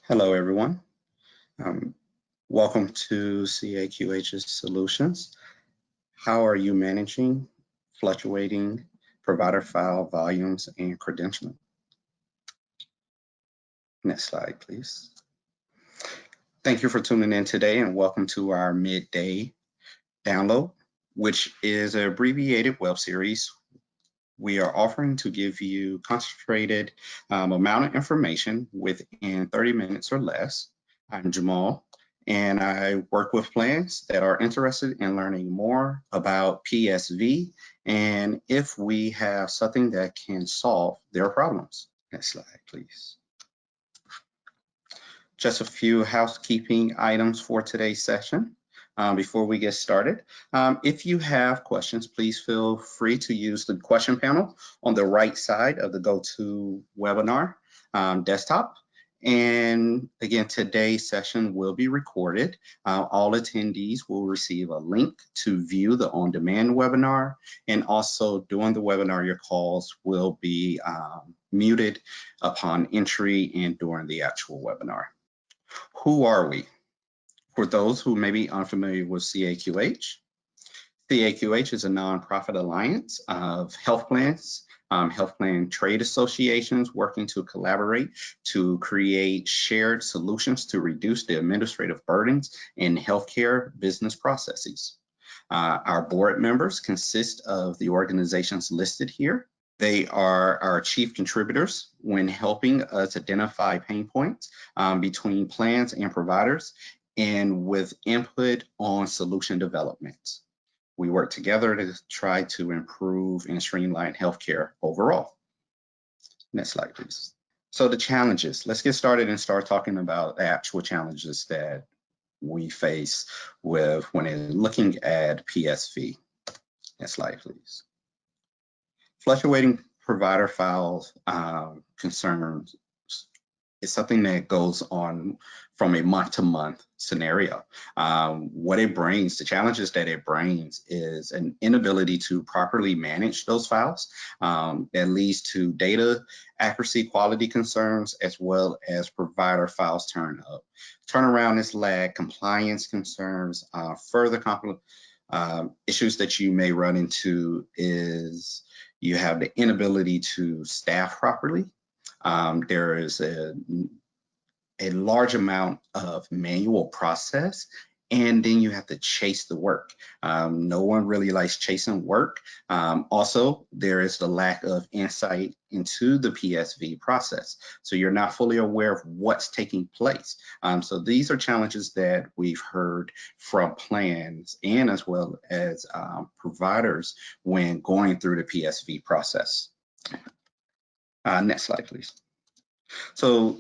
Hello, everyone. Um, Welcome to CAQH's Solutions. How are you managing fluctuating provider file volumes and credentialing? Next slide, please. Thank you for tuning in today and welcome to our midday download, which is an abbreviated web series we are offering to give you concentrated amount of information within 30 minutes or less. I'm Jamal, and I work with plans that are interested in learning more about PSV and if we have something that can solve their problems. Next slide, please. Just a few housekeeping items for today's session. Before we get started, if you have questions, please feel free to use the question panel on the right side of the GoToWebinar desktop. And again, today's session will be recorded. All attendees will receive a link to view the on-demand webinar, and also during the webinar, your calls will be muted upon entry and during the actual webinar. Who are we? For those who may be unfamiliar with CAQH, CAQH is a nonprofit alliance of health plans, health plan trade associations working to collaborate to create shared solutions to reduce the administrative burdens in healthcare business processes. Our board members consist of the organizations listed here. They are our chief contributors when helping us identify pain points between plans and providers and with input on solution development. We work together to try to improve and streamline healthcare overall. Next slide, please. So the challenges, let's get started and start talking about the actual challenges that we face with when looking at PSV. Next slide, please. Fluctuating provider files concerns is something that goes on from a month-to-month scenario. What it brings, the challenges that it brings is an inability to properly manage those files that leads to data accuracy quality concerns as well as provider files turnaround is lag, compliance concerns, further issues that you may run into is you have the inability to staff properly. There is a large amount of manual process, and then you have to chase the work. No one really likes chasing work. Also, there is the lack of insight into the PSV process. So you're not fully aware of what's taking place. So these are challenges that we've heard from plans and as well as providers when going through the PSV process. Next slide, please. So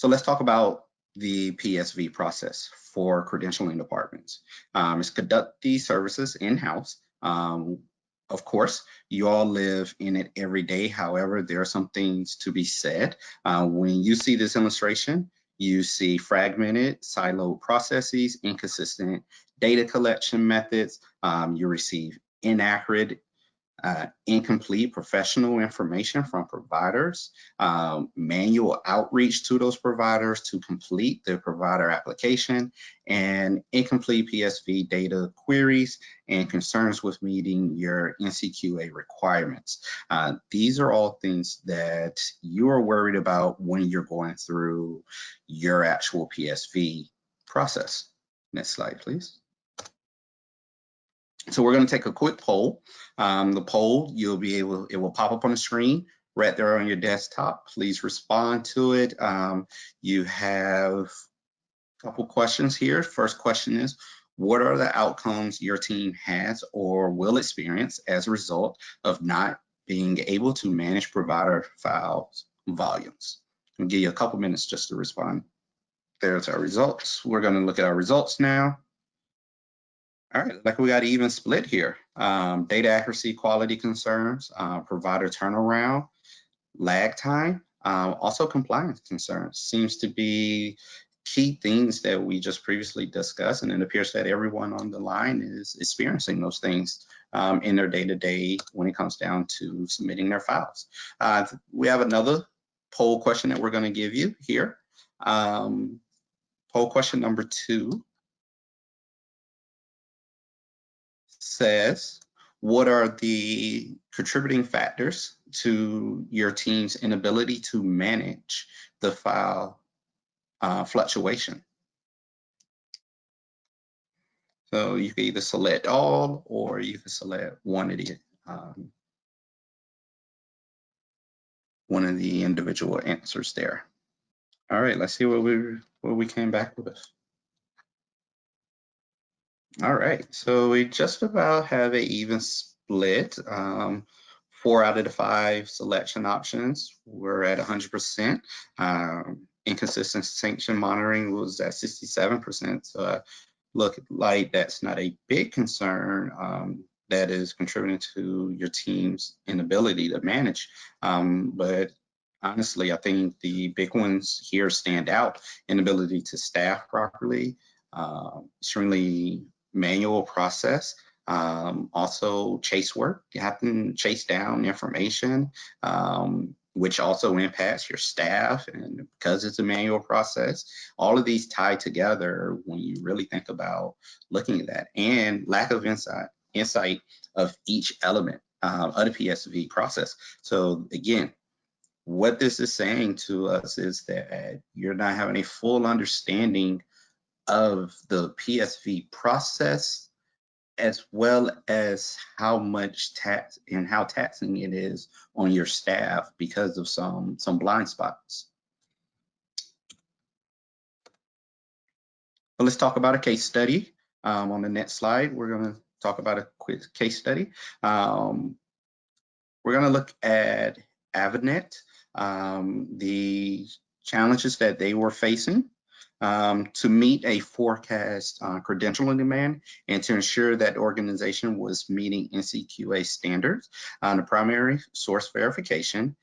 let's talk about the PSV process for credentialing departments. It's conduct these services in-house. Of course, you all live in it every day. However, there are some things to be said. When you see this illustration, you see fragmented, siloed processes, inconsistent data collection methods. You receive inaccurate, incomplete professional information from providers, manual outreach to those providers to complete the provider application, and incomplete PSV data queries and concerns with meeting your NCQA requirements. These are all things that you are worried about when you're going through your actual PSV process. Next slide, please. So we're going to take a quick poll. The poll, it will pop up on the screen right there on your desktop. Please respond to it. You have a couple questions here. First question is, what are the outcomes your team has or will experience as a result of not being able to manage provider files volumes? I'll give you a couple minutes just to respond. There's our results. We're going to look at our results now. All right, like we got an even split here. Data accuracy, quality concerns, provider turnaround, lag time, also compliance concerns seems to be key things that we just previously discussed, and it appears that everyone on the line is experiencing those things in their day-to-day when it comes down to submitting their files. We have another poll question that we're going to give you here. Poll question number 2 says, what are the contributing factors to your team's inability to manage the file fluctuation? So you can either select all, or you can select one of the individual answers there. All right, let's see what we came back with. All right, so we just about have an even split. 4 out of the 5 selection options were at 100%. Inconsistent sanction monitoring was at 67%. So look like that's not a big concern that is contributing to your team's inability to manage. But honestly, I think the big ones here stand out: inability to staff properly, extremely manual process, also chase work. You have to chase down information, which also impacts your staff, and because it's a manual process, all of these tie together when you really think about looking at that, and lack of insight of each element of the PSV process. So again, what this is saying to us is that you're not having a full understanding of the PSV process, as well as how much tax and how taxing it is on your staff because of some blind spots. But let's talk about a case study. On the next slide, we're going to talk about a quick case study. We're going to look at Avnet, the challenges that they were facing to meet a forecast credentialing demand and to ensure that the organization was meeting NCQA standards on the primary source verification.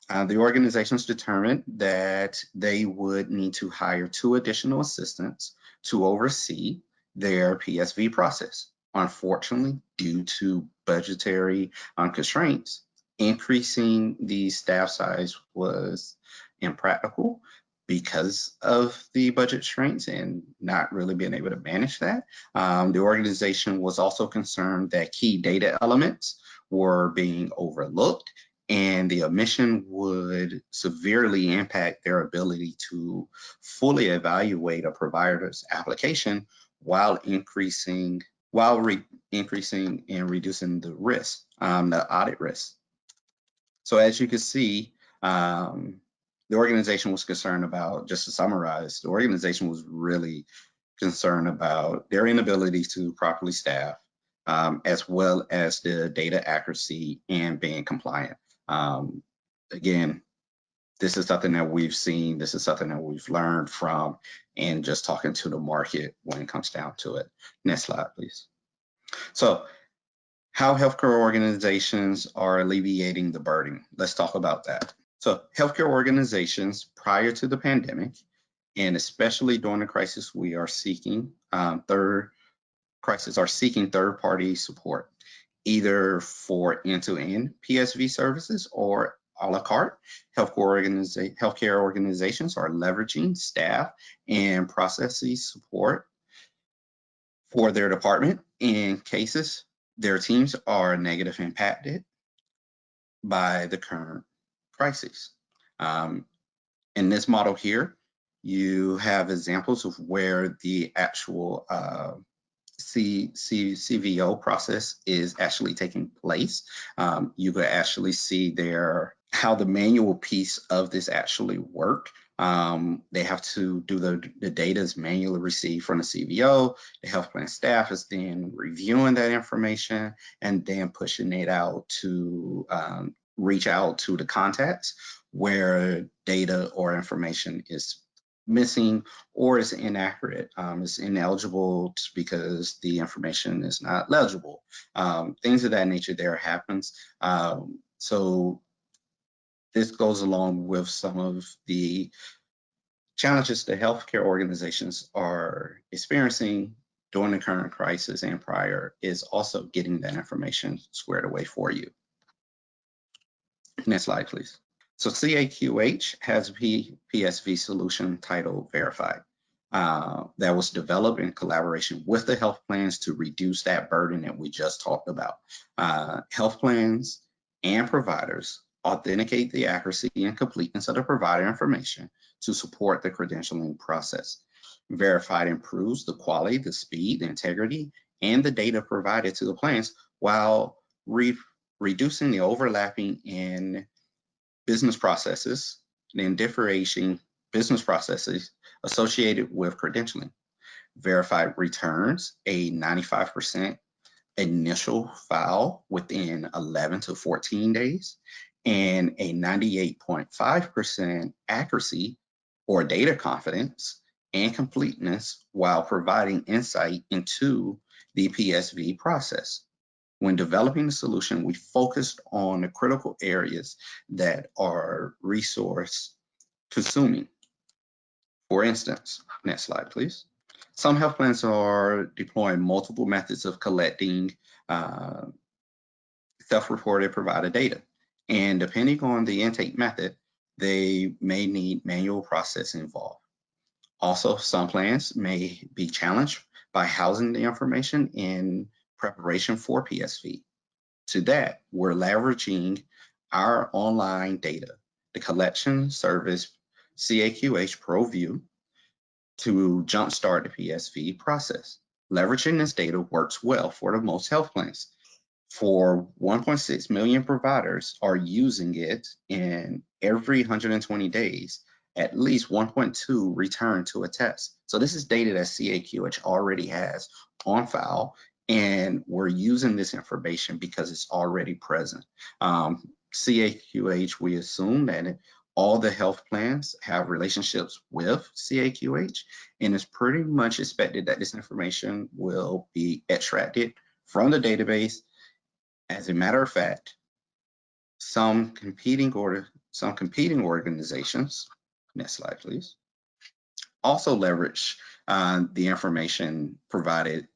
The organizations determined that they would need to hire 2 additional assistants to oversee their PSV process. Unfortunately, due to budgetary constraints, increasing the staff size was impractical because of the budget constraints and not really being able to manage that. The organization was also concerned that key data elements were being overlooked, and the omission would severely impact their ability to fully evaluate a provider's application while increasing and reducing the risk, the audit risk. So as you can see, the organization was concerned about, just to summarize, the organization was really concerned about their inability to properly staff, as well as the data accuracy and being compliant. Again, this is something that we've seen, this is something that we've learned from, and just talking to the market when it comes down to it. Next slide, please. So how healthcare organizations are alleviating the burden. Let's talk about that. So healthcare organizations prior to the pandemic, and especially during the crisis, we are seeking third-party support, either for end-to-end PSV services or a la carte. Healthcare organizations are leveraging staff and processes support for their department in cases their teams are negatively impacted by the current crisis. In this model here, you have examples of where the actual CVO process is actually taking place. You could actually see there how the manual piece of this actually work. They have to do the data is manually received from the CVO. The health plan staff is then reviewing that information and then pushing it out to reach out to the contacts where data or information is missing or is inaccurate, is ineligible because the information is not legible. Things of that nature there happens. So this goes along with some of the challenges that healthcare organizations are experiencing during the current crisis and prior, is also getting that information squared away for you. Next slide, please. So CAQH has a PSV solution titled Verified that was developed in collaboration with the health plans to reduce that burden that we just talked about. Health plans and providers authenticate the accuracy and completeness of the provider information to support the credentialing process. Verified improves the quality, the speed, the integrity, and the data provided to the plans while reducing the overlapping in business processes and differentiating business processes associated with credentialing. Verified returns a 95% initial file within 11 to 14 days and a 98.5% accuracy or data confidence and completeness while providing insight into the PSV process. When developing the solution, we focused on the critical areas that are resource consuming. For instance, next slide, please. Some health plans are deploying multiple methods of collecting self-reported provider data. And depending on the intake method, they may need manual process involved. Also, some plans may be challenged by housing the information in preparation for PSV. To that, we're leveraging our online data, the collection service CAQH ProView, to jumpstart the PSV process. Leveraging this data works well for the most health plans. For 1.6 million providers are using it, and every 120 days, at least 1.2 return to a test. So this is data that CAQH already has on file, and we're using this information because it's already present. CAQH, we assume that all the health plans have relationships with CAQH, and it's pretty much expected that this information will be extracted from the database. As a matter of fact, some competing organizations, next slide please, also leverage the information provided,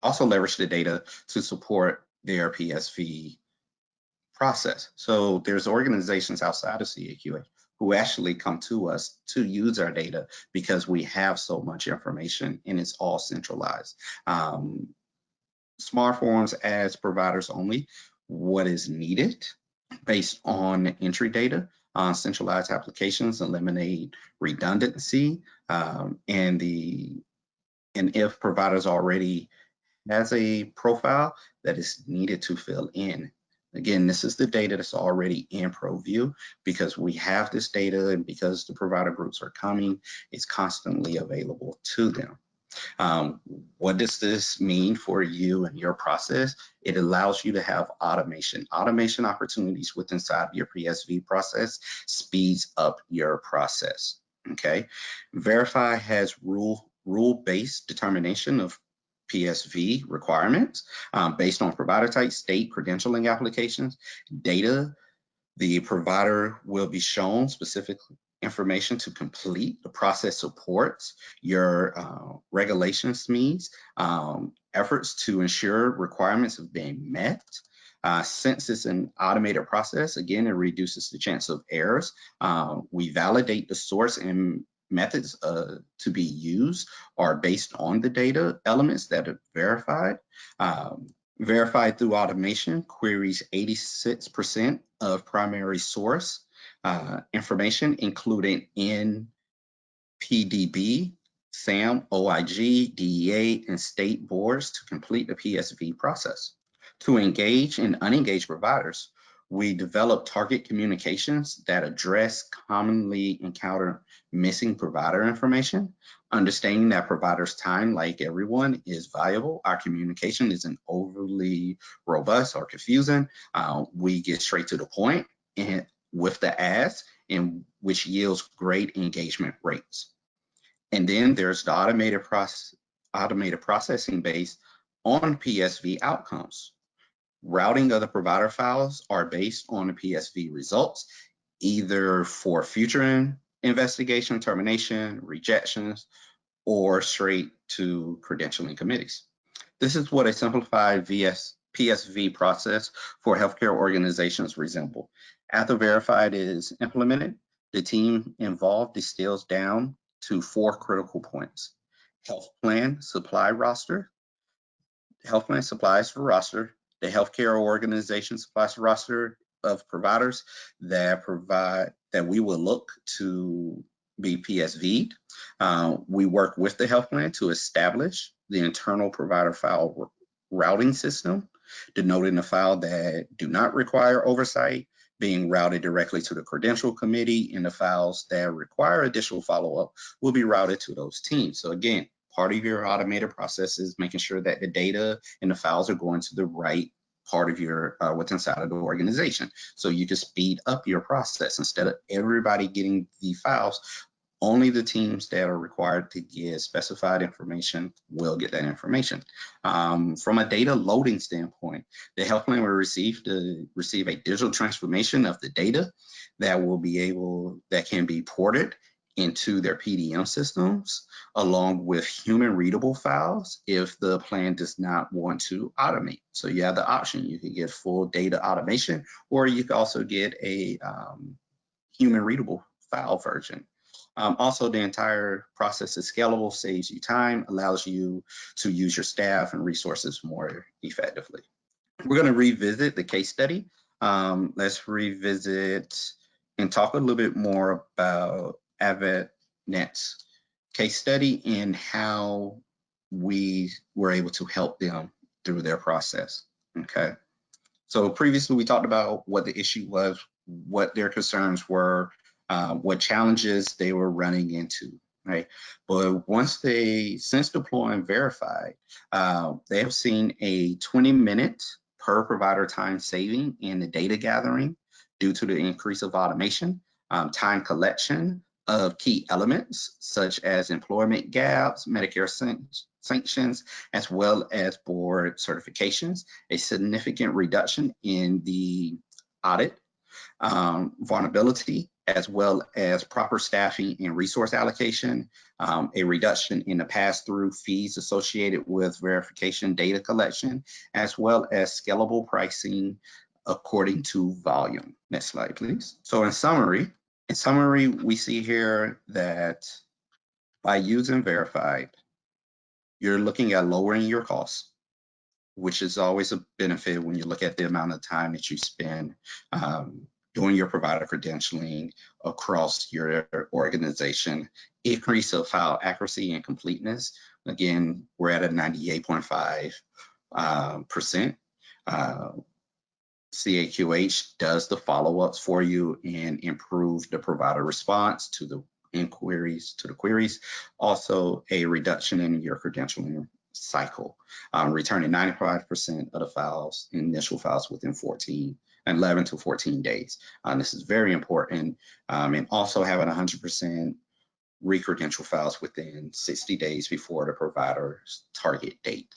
also leverage the data to support their PSV process. So there's organizations outside of CAQH who actually come to us to use our data because we have so much information and it's all centralized. Smart forms as providers only what is needed based on entry data. Centralized applications eliminate redundancy, and if providers already has a profile that is needed to fill in. Again, this is the data that's already in ProView because we have this data, and because the provider groups are coming, it's constantly available to them. What does this mean for you and your process? It allows you to have automation opportunities within inside your PSV process, speeds up your process. Okay, Verify has rule-based determination of PSV requirements based on provider type, state credentialing applications, data. The provider will be shown specific information to complete. The process supports your regulations needs, efforts to ensure requirements have been met. Since it's an automated process, again, it reduces the chance of errors. We validate the source and methods to be used are based on the data elements that are verified. Verified through automation queries 86% of primary source information, including in PDB, SAM, OIG, DEA, and state boards to complete the PSV process. To engage and unengaged providers, we develop target communications that address commonly encountered missing provider information. Understanding that providers' time, like everyone, is valuable. Our communication isn't overly robust or confusing. We get straight to the point and with the ads, and which yields great engagement rates. And then there's the automated processing based on PSV outcomes. Routing of the provider files are based on the PSV results, either for future investigation, termination, rejections, or straight to credentialing committees. This is what a simplified PSV process for healthcare organizations resemble. After Verified is implemented, the team involved distills down to 4 critical points: health plan supply roster, health plan supplies for roster, the healthcare organization supplies a roster of providers that we will look to be PSV'd. We work with the health plan to establish the internal provider file routing system, denoting the file that do not require oversight being routed directly to the credential committee, and the files that require additional follow-up will be routed to those teams. So again, part of your automated process is making sure that the data and the files are going to the right part of your what's inside of the organization, so you can speed up your process. Instead of everybody getting the files, only the teams that are required to get specified information will get that information. From a data loading standpoint, the health plan will receive a digital transformation of the data that can be ported into their PDM systems, along with human readable files if the plan does not want to automate. So you have the option: you can get full data automation, or you can also get a human readable file version. Also, the entire process is scalable, saves you time, allows you to use your staff and resources more effectively. We're going to revisit the case study. Let's revisit and talk a little bit more about AdventNet's case study and how we were able to help them through their process. Okay. So previously we talked about what the issue was, what their concerns were, what challenges they were running into, right? But since deploying Verified, they have seen a 20-minute per provider time saving in the data gathering due to the increase of automation, time collection of key elements such as employment gaps, Medicare sanctions, as well as board certifications, a significant reduction in the audit vulnerability, as well as proper staffing and resource allocation, a reduction in the pass-through fees associated with verification data collection, as well as scalable pricing according to volume. Next slide, please. So in summary, we see here that by using Verified, you're looking at lowering your costs, which is always a benefit when you look at the amount of time that you spend doing your provider credentialing across your organization. Increase of file accuracy and completeness. Again, we're at a 98.5%. CAQH does the follow-ups for you and improve the provider response to the queries. Also, a reduction in your credentialing cycle, returning 95% of the initial files within 11 to 14 days. This is very important, and also having 100% re-credential files within 60 days before the provider's target date,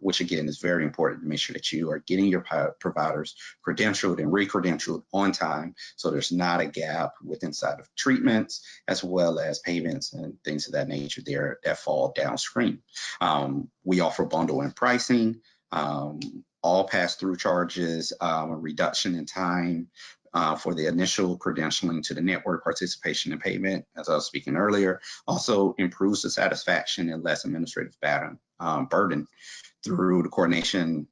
which again is very important to make sure that you are getting your providers credentialed and re-credentialed on time, so there's not a gap inside of treatments, as well as payments and things of that nature there that fall downstream. We offer bundle and pricing, all pass-through charges, a reduction in time for the initial credentialing to the network participation and payment, as I was speaking earlier. Also improves the satisfaction and less administrative burden through the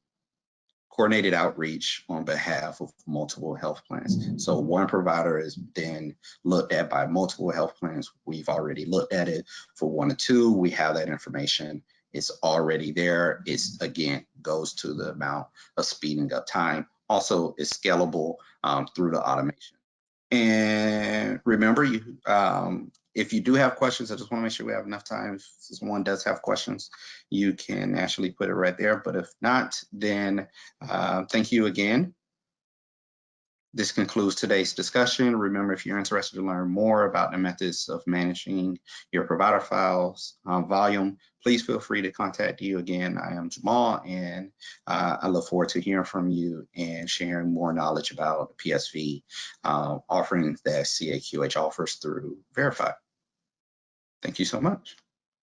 coordinated outreach on behalf of multiple health plans. So one provider is then looked at by multiple health plans. We've already looked at it for 1 or 2. We have that information. It's already there. It's, again, goes to the amount of speeding up time. Also, it's scalable through the automation. And remember, if you do have questions, I just want to make sure we have enough time. If someone does have questions, you can actually put it right there. But if not, then thank you again. This concludes today's discussion. Remember, if you're interested to learn more about the methods of managing your provider files volume, please feel free to contact you again. I am Jamal, and I look forward to hearing from you and sharing more knowledge about the PSV offerings that CAQH offers through Verified. Thank you so much.